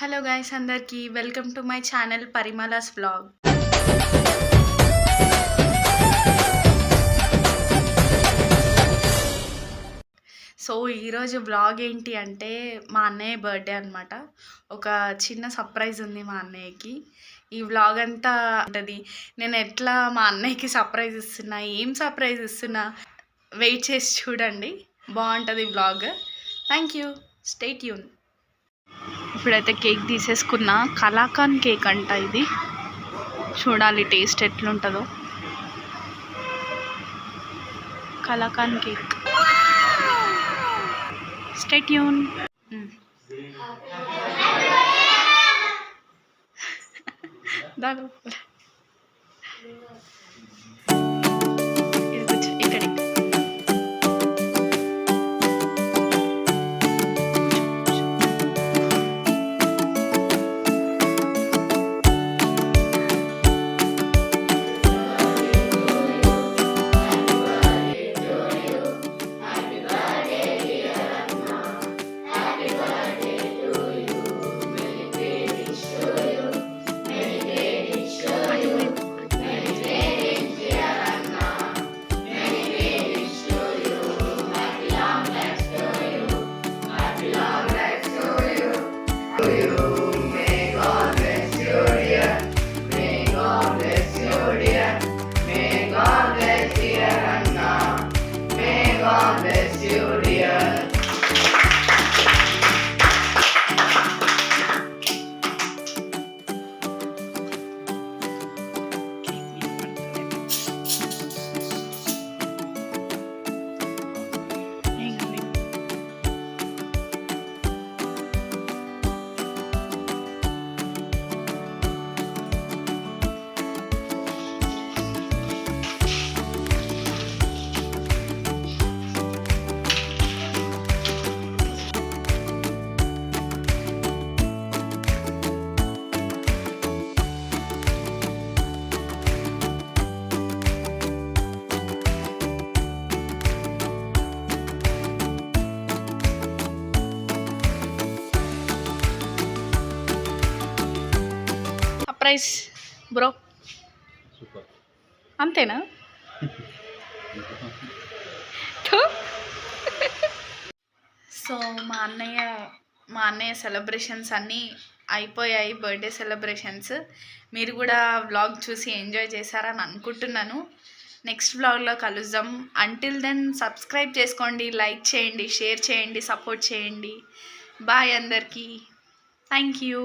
Hello guys అందరికీ welcome to my channel Parimala's vlog. So ఈరోజు vlog ఏంటి అంటే మా అన్నయ్య బర్త్డే అనమాట. ఒక చిన్న సర్ప్రైజ్ ఉంది మా అన్నయ్యకి. ఈ వ్లాగ్ అంతా ఉంటుంది నేను ఎట్లా మా అన్నయ్యకి సర్ప్రైజ్ ఇస్తున్నా, ఏం సర్ప్రైజ్ ఇస్తున్నా వెయిట్ చేసి చూడండి, బాగుంటుంది vlog. Thank you, stay tune. ఇప్పుడైతే కేక్ తీసేసుకున్నా. కలాకాన్ కేక్ అంట ఇది. చూడాలి టేస్ట్ ఎట్లుంటుందో. కలాకాన్ కేక్. Stay tune. దాని ఇక్కడ సర్ప్రైజ్ బ్రో. అంతేనా? సో మా అన్నయ్య సెలబ్రేషన్స్ అన్నీ అయిపోయాయి, బర్త్డే సెలబ్రేషన్స్. మీరు కూడా వ్లాగ్ చూసి ఎంజాయ్ చేశారని అనుకుంటున్నాను. నెక్స్ట్ వ్లాగ్లో కలుద్దాం. అంటిల్ దెన్ సబ్స్క్రైబ్ చేసుకోండి, లైక్ చేయండి, షేర్ చేయండి, సపోర్ట్ చేయండి. బాయ్ అందరికీ. Thank you.